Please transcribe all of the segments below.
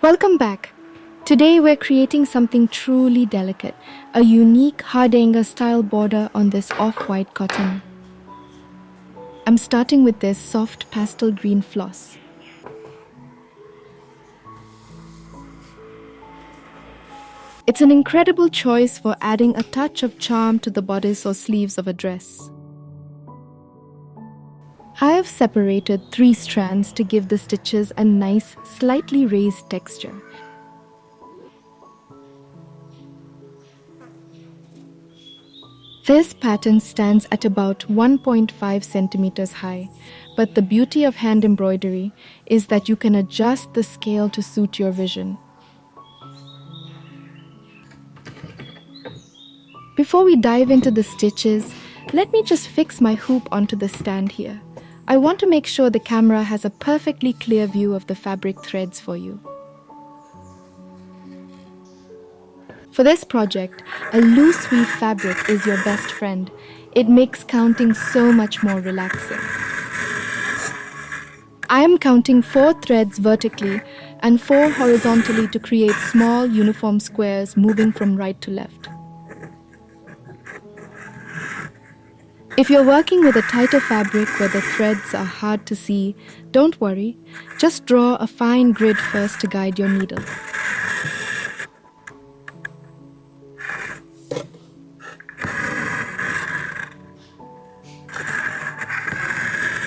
Welcome back. Today we're creating something truly delicate, a unique Hardanger-style border on this off-white cotton. I'm starting with this soft pastel green floss. It's an incredible choice for adding a touch of charm to the bodice or sleeves of a dress. I have separated 3 strands to give the stitches a nice, slightly raised texture. This pattern stands at about 1.5 centimeters high, but the beauty of hand embroidery is that you can adjust the scale to suit your vision. Before we dive into the stitches, let me just fix my hoop onto the stand here. I want to make sure the camera has a perfectly clear view of the fabric threads for you. For this project, a loose weave fabric is your best friend. It makes counting so much more relaxing. I am counting 4 threads vertically and 4 horizontally to create small uniform squares moving from right to left. If you're working with a tighter fabric where the threads are hard to see, don't worry. Just draw a fine grid first to guide your needle.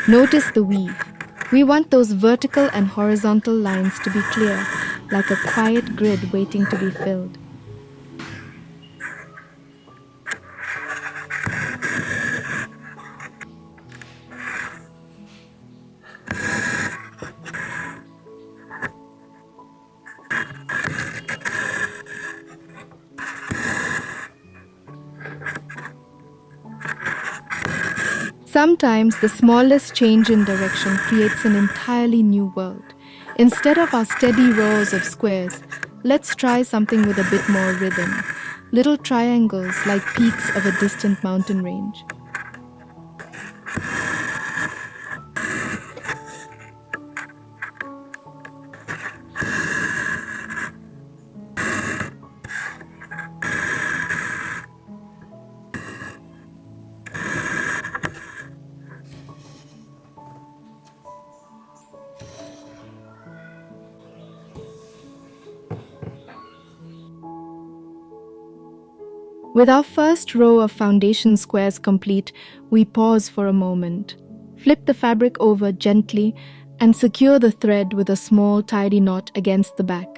Notice the weave. We want those vertical and horizontal lines to be clear, like a quiet grid waiting to be filled. Sometimes the smallest change in direction creates an entirely new world. Instead of our steady rows of squares, let's try something with a bit more rhythm. Little triangles like peaks of a distant mountain range. With our first row of foundation squares complete, we pause for a moment. Flip the fabric over gently and secure the thread with a small tidy knot against the back.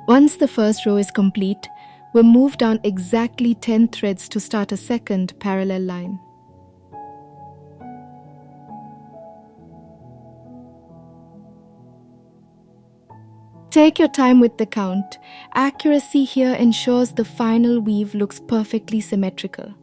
Once the first row is complete, we'll move down exactly 10 threads to start a second parallel line. Take your time with the count. Accuracy here ensures the final weave looks perfectly symmetrical.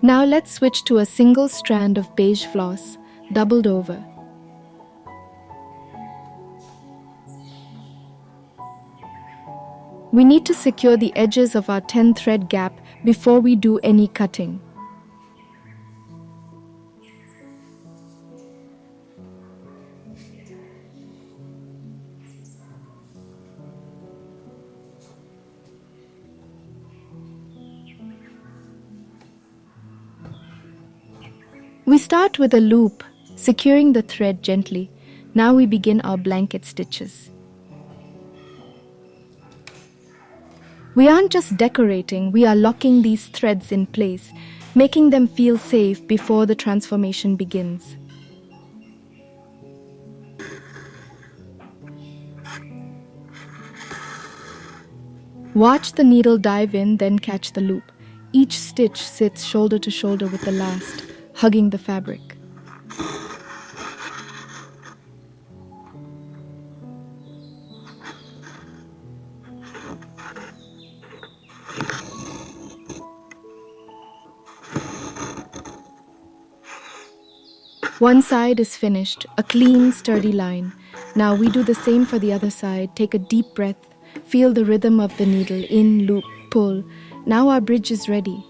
Now let's switch to a single strand of beige floss, doubled over. We need to secure the edges of our 10 thread gap before we do any cutting. We start with a loop, securing the thread gently. Now we begin our blanket stitches. We aren't just decorating, we are locking these threads in place, making them feel safe before the transformation begins. Watch the needle dive in, then catch the loop. Each stitch sits shoulder to shoulder with the last, hugging the fabric. One side is finished, a clean, sturdy line. Now we do the same for the other side. Take a deep breath, feel the rhythm of the needle, in, loop, pull. Now our bridge is ready.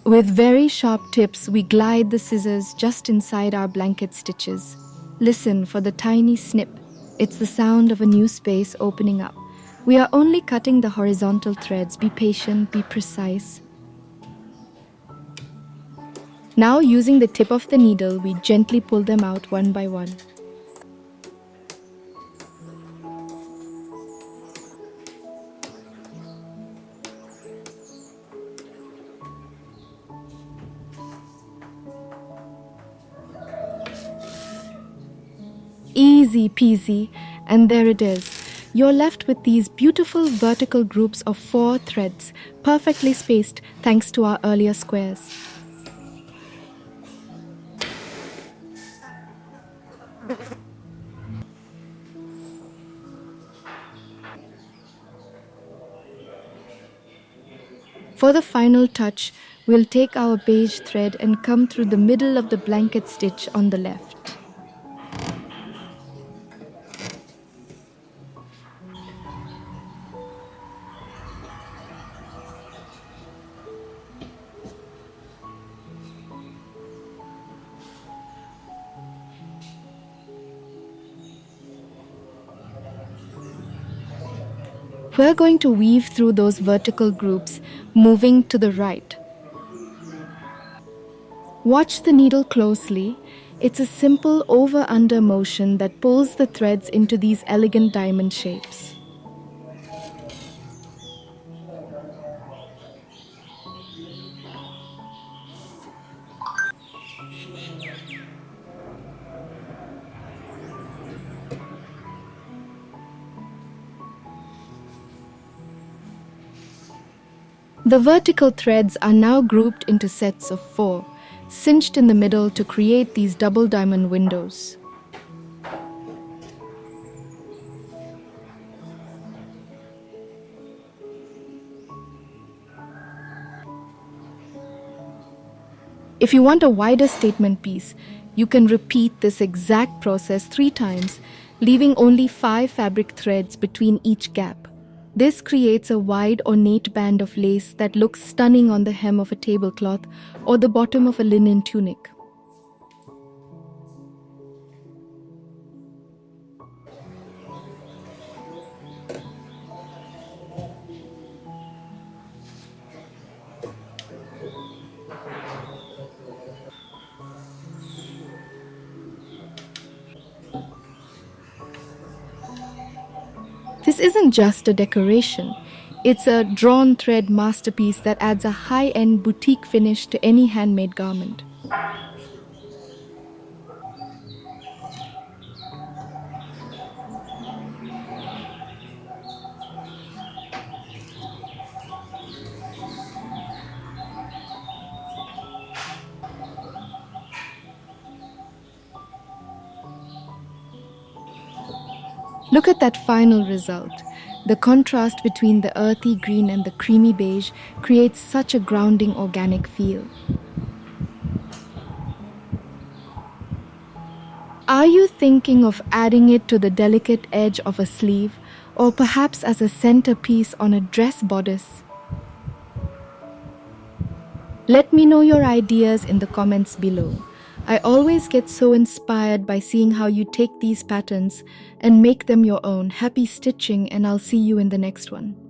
With very sharp tips, we glide the scissors just inside our blanket stitches. Listen for the tiny snip. It's the sound of a new space opening up. We are only cutting the horizontal threads. Be patient, be precise. Now, using the tip of the needle, we gently pull them out one by one. Easy peasy, and there it is. You're left with these beautiful vertical groups of 4 threads, perfectly spaced thanks to our earlier squares. For the final touch, we'll take our beige thread and come through the middle of the blanket stitch on the left. We're going to weave through those vertical groups, moving to the right. Watch the needle closely. It's a simple over-under motion that pulls the threads into these elegant diamond shapes. The vertical threads are now grouped into sets of 4, cinched in the middle to create these double diamond windows. If you want a wider statement piece, you can repeat this exact process 3 times, leaving only 5 fabric threads between each gap. This creates a wide ornate band of lace that looks stunning on the hem of a tablecloth or the bottom of a linen tunic. This isn't just a decoration. It's a drawn thread masterpiece that adds a high-end boutique finish to any handmade garment. Look at that final result. The contrast between the earthy green and the creamy beige creates such a grounding organic feel. Are you thinking of adding it to the delicate edge of a sleeve, or perhaps as a centerpiece on a dress bodice? Let me know your ideas in the comments below. I always get so inspired by seeing how you take these patterns and make them your own. Happy stitching, and I'll see you in the next one.